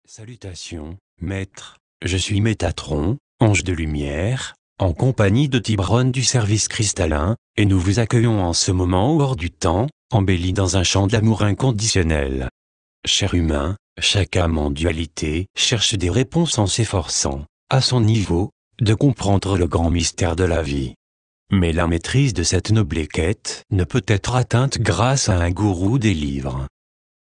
Salutations, maître, je suis Métatron, ange de lumière, en compagnie de Tiburon du service cristallin, et nous vous accueillons en ce moment hors du temps, embelli dans un champ d'amour inconditionnel. Cher humain, chaque âme en dualité cherche des réponses en s'efforçant, à son niveau, de comprendre le grand mystère de la vie. Mais la maîtrise de cette noble quête ne peut être atteinte grâce à un gourou des livres.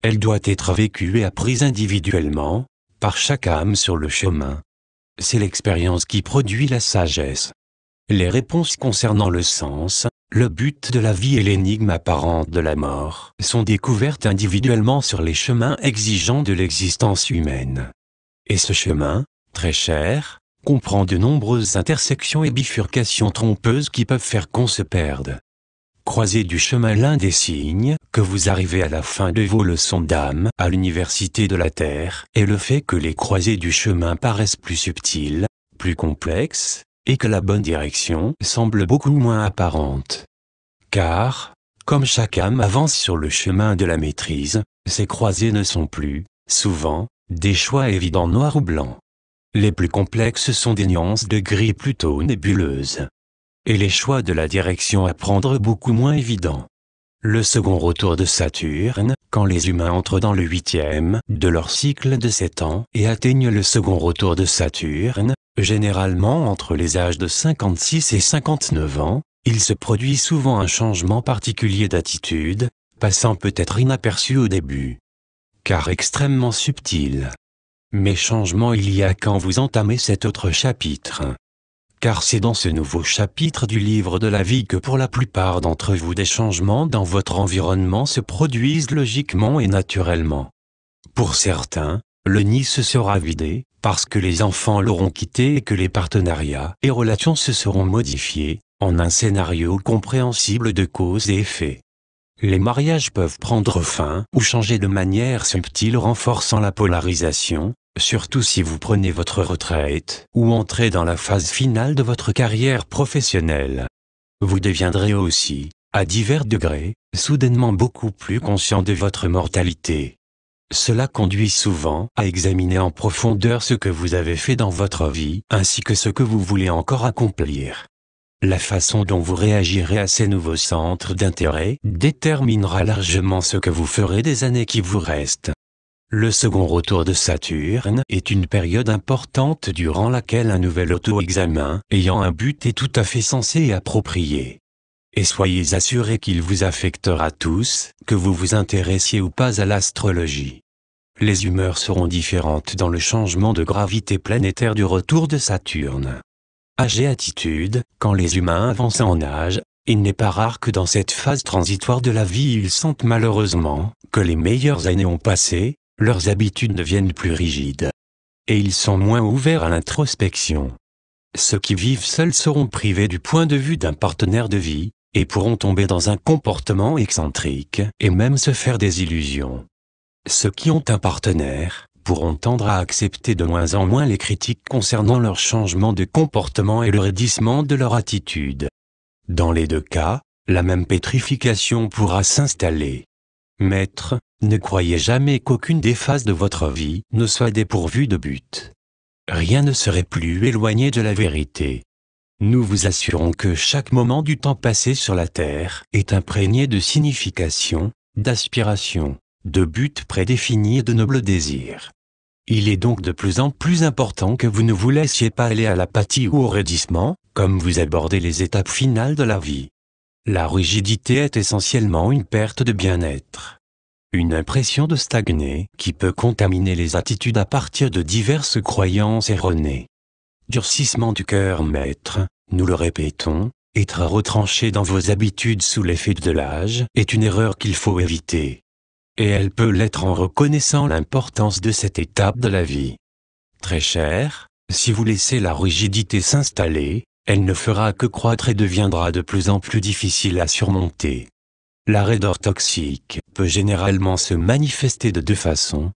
Elle doit être vécue et apprise individuellement, par chaque âme sur le chemin. C'est l'expérience qui produit la sagesse. Les réponses concernant le sens, le but de la vie et l'énigme apparente de la mort sont découvertes individuellement sur les chemins exigeants de l'existence humaine. Et ce chemin, très cher, comprend de nombreuses intersections et bifurcations trompeuses qui peuvent faire qu'on se perde. Croisez du chemin l'un des signes que vous arrivez à la fin de vos leçons d'âme à l'université de la Terre est le fait que les croisées du chemin paraissent plus subtiles, plus complexes, et que la bonne direction semble beaucoup moins apparente. Car, comme chaque âme avance sur le chemin de la maîtrise, ces croisées ne sont plus, souvent, des choix évidents noir ou blanc. Les plus complexes sont des nuances de gris plutôt nébuleuses. Et les choix de la direction à prendre beaucoup moins évidents. Le second retour de Saturne, quand les humains entrent dans le 8e de leur cycle de 7 ans et atteignent le second retour de Saturne, généralement entre les âges de 56 et 59 ans, il se produit souvent un changement particulier d'attitude, passant peut-être inaperçu au début, car extrêmement subtil. Mais changement il y a quand vous entamez cet autre chapitre. Car c'est dans ce nouveau chapitre du livre de la vie que pour la plupart d'entre vous des changements dans votre environnement se produisent logiquement et naturellement. Pour certains, le nid se sera vidé, parce que les enfants l'auront quitté et que les partenariats et relations se seront modifiés, en un scénario compréhensible de cause et effet. Les mariages peuvent prendre fin ou changer de manière subtile renforçant la polarisation, surtout si vous prenez votre retraite ou entrez dans la phase finale de votre carrière professionnelle. Vous deviendrez aussi, à divers degrés, soudainement beaucoup plus conscient de votre mortalité. Cela conduit souvent à examiner en profondeur ce que vous avez fait dans votre vie ainsi que ce que vous voulez encore accomplir. La façon dont vous réagirez à ces nouveaux centres d'intérêt déterminera largement ce que vous ferez des années qui vous restent. Le second retour de Saturne est une période importante durant laquelle un nouvel auto-examen ayant un but est tout à fait sensé et approprié. Et soyez assurés qu'il vous affectera tous, que vous vous intéressiez ou pas à l'astrologie. Les humeurs seront différentes dans le changement de gravité planétaire du retour de Saturne. Âge et attitude, quand les humains avancent en âge, il n'est pas rare que dans cette phase transitoire de la vie ils sentent malheureusement que les meilleures années ont passé, leurs habitudes deviennent plus rigides. Et ils sont moins ouverts à l'introspection. Ceux qui vivent seuls seront privés du point de vue d'un partenaire de vie, et pourront tomber dans un comportement excentrique, et même se faire des illusions. Ceux qui ont un partenaire pourront tendre à accepter de moins en moins les critiques concernant leur changement de comportement et le raidissement de leur attitude. Dans les deux cas, la même pétrification pourra s'installer. Maître, ne croyez jamais qu'aucune des phases de votre vie ne soit dépourvue de but. Rien ne serait plus éloigné de la vérité. Nous vous assurons que chaque moment du temps passé sur la Terre est imprégné de signification, d'aspiration, de buts prédéfinis et de nobles désirs. Il est donc de plus en plus important que vous ne vous laissiez pas aller à l'apathie ou au raidissement, comme vous abordez les étapes finales de la vie. La rigidité est essentiellement une perte de bien-être. Une impression de stagner qui peut contaminer les attitudes à partir de diverses croyances erronées. Durcissement du cœur maître, nous le répétons, être retranché dans vos habitudes sous l'effet de l'âge est une erreur qu'il faut éviter. Et elle peut l'être en reconnaissant l'importance de cette étape de la vie. Très cher, si vous laissez la rigidité s'installer, elle ne fera que croître et deviendra de plus en plus difficile à surmonter. La raideur toxique peut généralement se manifester de deux façons.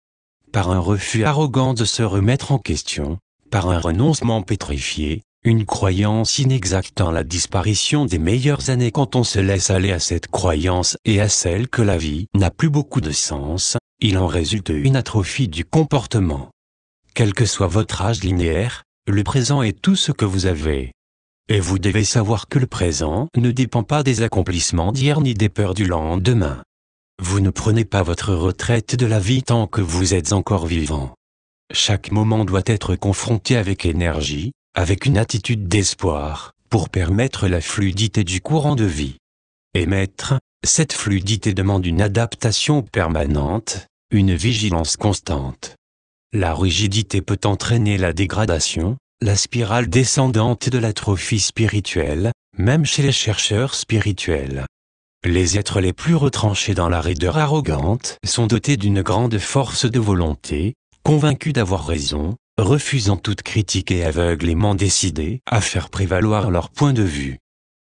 Par un refus arrogant de se remettre en question, par un renoncement pétrifié, une croyance inexacte en la disparition des meilleures années quand on se laisse aller à cette croyance et à celle que la vie n'a plus beaucoup de sens, il en résulte une atrophie du comportement. Quel que soit votre âge linéaire, le présent est tout ce que vous avez. Et vous devez savoir que le présent ne dépend pas des accomplissements d'hier ni des peurs du lendemain. Vous ne prenez pas votre retraite de la vie tant que vous êtes encore vivant. Chaque moment doit être confronté avec énergie, avec une attitude d'espoir, pour permettre la fluidité du courant de vie. Émettre, cette fluidité demande une adaptation permanente, une vigilance constante. La rigidité peut entraîner la dégradation, la spirale descendante de l'atrophie spirituelle, même chez les chercheurs spirituels. Les êtres les plus retranchés dans la raideur arrogante sont dotés d'une grande force de volonté, convaincus d'avoir raison, refusant toute critique et aveuglément décidés à faire prévaloir leur point de vue.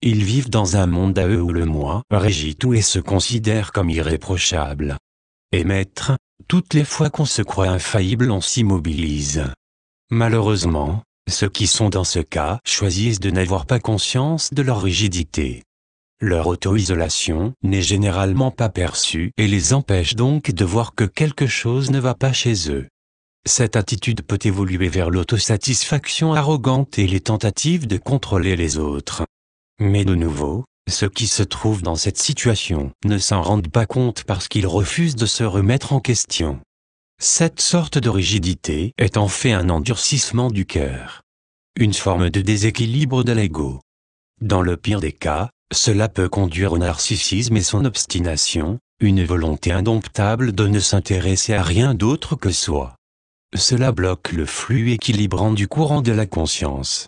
Ils vivent dans un monde à eux où le moi régit tout et se considère comme irréprochable. Émettre, toutes les fois qu'on se croit infaillible on s'immobilise. Malheureusement, ceux qui sont dans ce cas choisissent de n'avoir pas conscience de leur rigidité. Leur auto-isolation n'est généralement pas perçue et les empêche donc de voir que quelque chose ne va pas chez eux. Cette attitude peut évoluer vers l'autosatisfaction arrogante et les tentatives de contrôler les autres. Mais de nouveau, ceux qui se trouvent dans cette situation ne s'en rendent pas compte parce qu'ils refusent de se remettre en question. Cette sorte de rigidité est en fait un endurcissement du cœur. Une forme de déséquilibre de l'ego. Dans le pire des cas, cela peut conduire au narcissisme et son obstination, une volonté indomptable de ne s'intéresser à rien d'autre que soi. Cela bloque le flux équilibrant du courant de la conscience.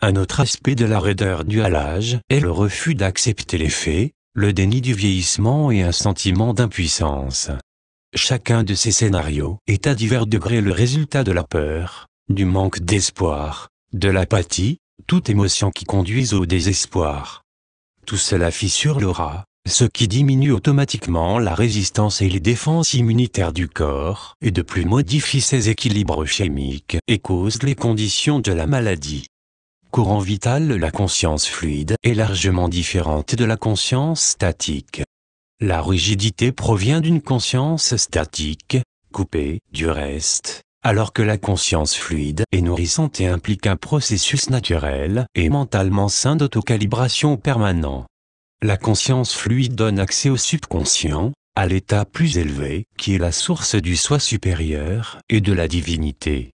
Un autre aspect de la raideur due à l'âge est le refus d'accepter les faits, le déni du vieillissement et un sentiment d'impuissance. Chacun de ces scénarios est à divers degrés le résultat de la peur, du manque d'espoir, de l'apathie, toute émotion qui conduise au désespoir. Tout cela fissure l'aura, ce qui diminue automatiquement la résistance et les défenses immunitaires du corps, et de plus modifie ses équilibres chimiques et cause les conditions de la maladie. Courant vital. La conscience fluide est largement différente de la conscience statique. La rigidité provient d'une conscience statique, coupée du reste, alors que la conscience fluide est nourrissante et implique un processus naturel et mentalement sain d'autocalibration permanent. La conscience fluide donne accès au subconscient, à l'état plus élevé, qui est la source du soi supérieur et de la divinité.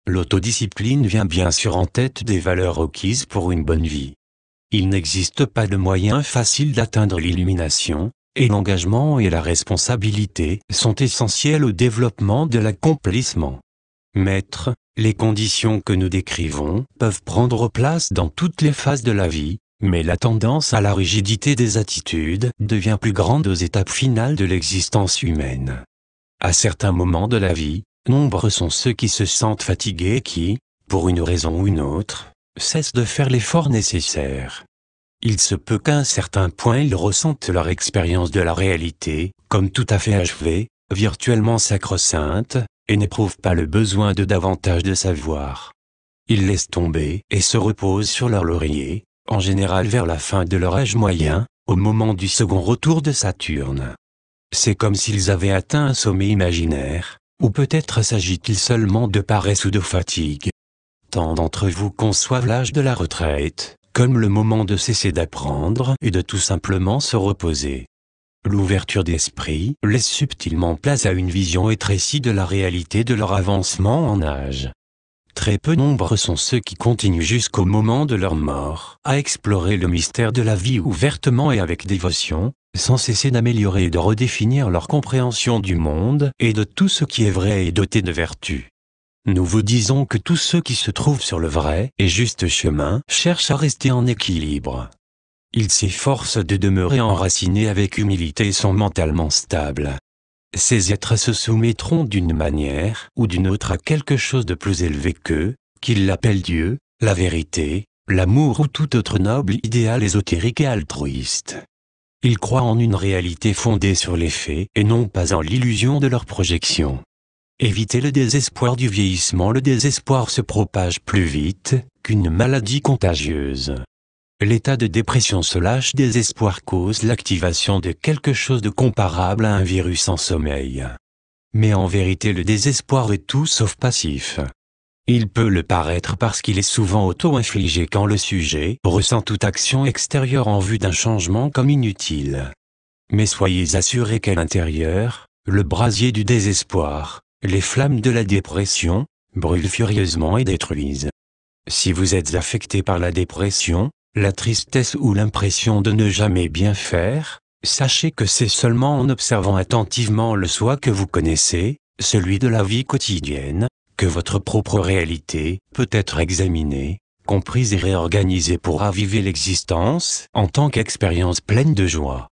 L'autodiscipline vient bien sûr en tête des valeurs requises pour une bonne vie. Il n'existe pas de moyen facile d'atteindre l'illumination, et l'engagement et la responsabilité sont essentiels au développement de l'accomplissement. Maître, les conditions que nous décrivons peuvent prendre place dans toutes les phases de la vie, mais la tendance à la rigidité des attitudes devient plus grande aux étapes finales de l'existence humaine. À certains moments de la vie, nombreux sont ceux qui se sentent fatigués et qui, pour une raison ou une autre, cessent de faire l'effort nécessaire. Il se peut qu'à un certain point ils ressentent leur expérience de la réalité, comme tout à fait achevée, virtuellement sacro-sainte, et n'éprouvent pas le besoin de davantage de savoir. Ils laissent tomber et se reposent sur leur laurier, en général vers la fin de leur âge moyen, au moment du second retour de Saturne. C'est comme s'ils avaient atteint un sommet imaginaire, ou peut-être s'agit-il seulement de paresse ou de fatigue. Tant d'entre vous conçoivent l'âge de la retraite comme le moment de cesser d'apprendre et de tout simplement se reposer. L'ouverture d'esprit laisse subtilement place à une vision étrécie de la réalité de leur avancement en âge. Très peu nombreux sont ceux qui continuent jusqu'au moment de leur mort à explorer le mystère de la vie ouvertement et avec dévotion, sans cesser d'améliorer et de redéfinir leur compréhension du monde et de tout ce qui est vrai et doté de vertu. Nous vous disons que tous ceux qui se trouvent sur le vrai et juste chemin cherchent à rester en équilibre. Ils s'efforcent de demeurer enracinés avec humilité et sont mentalement stables. Ces êtres se soumettront d'une manière ou d'une autre à quelque chose de plus élevé qu'eux, qu'ils l'appellent Dieu, la vérité, l'amour ou tout autre noble idéal ésotérique et altruiste. Ils croient en une réalité fondée sur les faits et non pas en l'illusion de leur projection. Évitez le désespoir du vieillissement. Le désespoir se propage plus vite qu'une maladie contagieuse. L'état de dépression /désespoir cause l'activation de quelque chose de comparable à un virus en sommeil. Mais en vérité le désespoir est tout sauf passif. Il peut le paraître parce qu'il est souvent auto-infligé quand le sujet ressent toute action extérieure en vue d'un changement comme inutile. Mais soyez assurés qu'à l'intérieur, le brasier du désespoir, les flammes de la dépression, brûlent furieusement et détruisent. Si vous êtes affecté par la dépression, la tristesse ou l'impression de ne jamais bien faire, sachez que c'est seulement en observant attentivement le soi que vous connaissez, celui de la vie quotidienne, que votre propre réalité peut être examinée, comprise et réorganisée pour raviver l'existence en tant qu'expérience pleine de joie.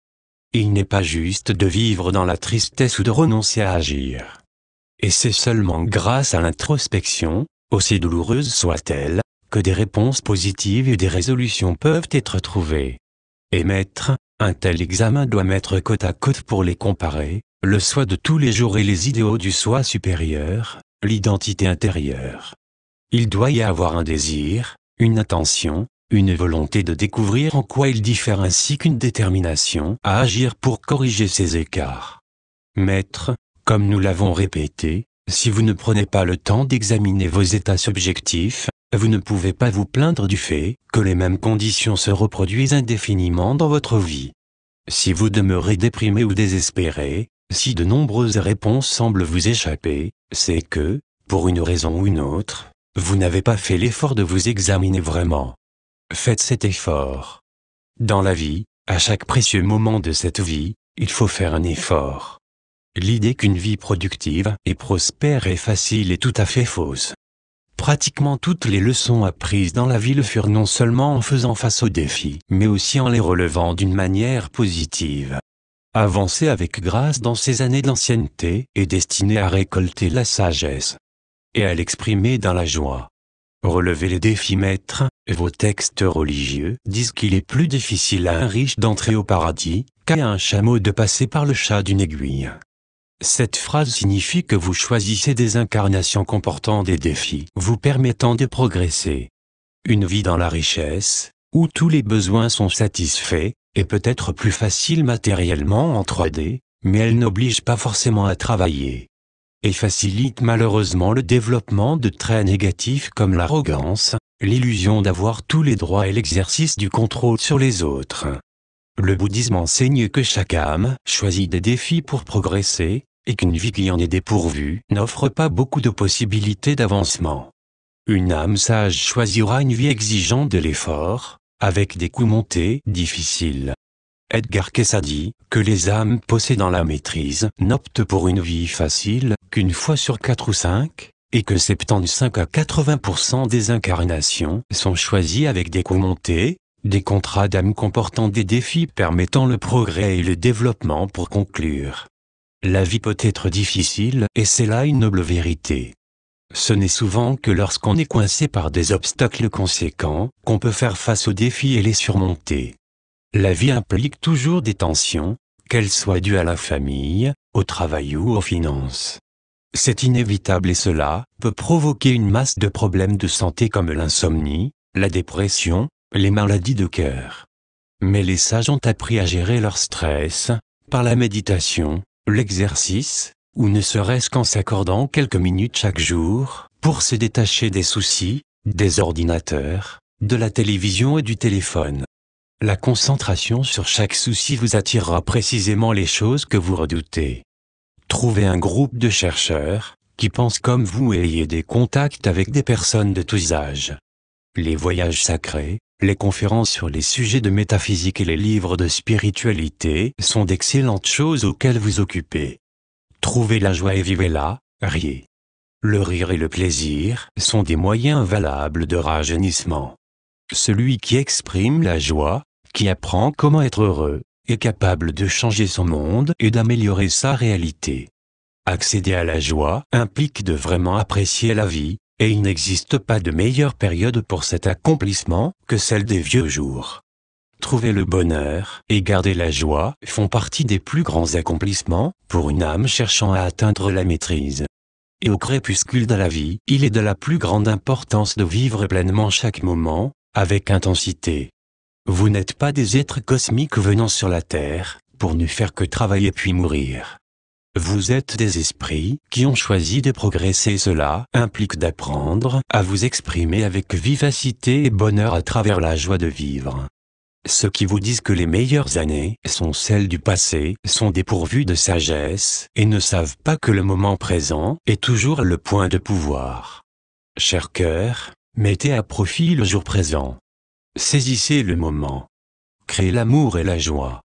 Il n'est pas juste de vivre dans la tristesse ou de renoncer à agir. Et c'est seulement grâce à l'introspection, aussi douloureuse soit-elle, que des réponses positives et des résolutions peuvent être trouvées. Et maître, un tel examen doit mettre côte à côte pour les comparer, le soi de tous les jours et les idéaux du soi supérieur, l'identité intérieure. Il doit y avoir un désir, une intention, une volonté de découvrir en quoi il diffère ainsi qu'une détermination à agir pour corriger ces écarts. Maître, comme nous l'avons répété, si vous ne prenez pas le temps d'examiner vos états subjectifs, vous ne pouvez pas vous plaindre du fait que les mêmes conditions se reproduisent indéfiniment dans votre vie. Si vous demeurez déprimé ou désespéré, si de nombreuses réponses semblent vous échapper, c'est que, pour une raison ou une autre, vous n'avez pas fait l'effort de vous examiner vraiment. Faites cet effort. Dans la vie, à chaque précieux moment de cette vie, il faut faire un effort. L'idée qu'une vie productive et prospère est facile est tout à fait fausse. Pratiquement toutes les leçons apprises dans la vie le furent non seulement en faisant face aux défis, mais aussi en les relevant d'une manière positive. Avancer avec grâce dans ces années d'ancienneté est destiné à récolter la sagesse et à l'exprimer dans la joie. Relevez les défis maîtres, vos textes religieux disent qu'il est plus difficile à un riche d'entrer au paradis qu'à un chameau de passer par le chat d'une aiguille. Cette phrase signifie que vous choisissez des incarnations comportant des défis vous permettant de progresser. Une vie dans la richesse, où tous les besoins sont satisfaits, est peut-être plus facile matériellement en 3D, mais elle n'oblige pas forcément à travailler. Et facilite malheureusement le développement de traits négatifs comme l'arrogance, l'illusion d'avoir tous les droits et l'exercice du contrôle sur les autres. Le bouddhisme enseigne que chaque âme choisit des défis pour progresser, et qu'une vie qui en est dépourvue n'offre pas beaucoup de possibilités d'avancement. Une âme sage choisira une vie exigeante de l'effort, avec des coups montés difficiles. Edgar Cayce dit que les âmes possédant la maîtrise n'optent pour une vie facile qu'une fois sur 4 ou 5, et que 75 à 80% des incarnations sont choisies avec des coups montés, des contrats d'âme comportant des défis permettant le progrès et le développement pour conclure. La vie peut être difficile et c'est là une noble vérité. Ce n'est souvent que lorsqu'on est coincé par des obstacles conséquents qu'on peut faire face aux défis et les surmonter. La vie implique toujours des tensions, qu'elles soient dues à la famille, au travail ou aux finances. C'est inévitable et cela peut provoquer une masse de problèmes de santé comme l'insomnie, la dépression, les maladies de cœur. Mais les sages ont appris à gérer leur stress, par la méditation, l'exercice, ou ne serait-ce qu'en s'accordant quelques minutes chaque jour, pour se détacher des soucis, des ordinateurs, de la télévision et du téléphone. La concentration sur chaque souci vous attirera précisément les choses que vous redoutez. Trouvez un groupe de chercheurs, qui pensent comme vous et ayez des contacts avec des personnes de tous âges. Les voyages sacrés, les conférences sur les sujets de métaphysique et les livres de spiritualité sont d'excellentes choses auxquelles vous occupez. Trouvez la joie et vivez-la, riez. Le rire et le plaisir sont des moyens valables de rajeunissement. Celui qui exprime la joie, qui apprend comment être heureux, est capable de changer son monde et d'améliorer sa réalité. Accéder à la joie implique de vraiment apprécier la vie, et il n'existe pas de meilleure période pour cet accomplissement que celle des vieux jours. Trouver le bonheur et garder la joie font partie des plus grands accomplissements pour une âme cherchant à atteindre la maîtrise. Et au crépuscule de la vie, il est de la plus grande importance de vivre pleinement chaque moment, avec intensité. Vous n'êtes pas des êtres cosmiques venant sur la Terre, pour ne faire que travailler puis mourir. Vous êtes des esprits qui ont choisi de progresser. Cela implique d'apprendre à vous exprimer avec vivacité et bonheur à travers la joie de vivre. Ceux qui vous disent que les meilleures années sont celles du passé sont dépourvus de sagesse et ne savent pas que le moment présent est toujours le point de pouvoir. Cher cœur, mettez à profit le jour présent. Saisissez le moment. Créez l'amour et la joie.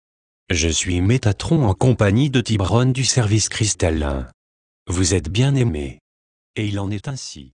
Je suis Métatron en compagnie de Tiburon du service cristallin. Vous êtes bien aimé. Et il en est ainsi.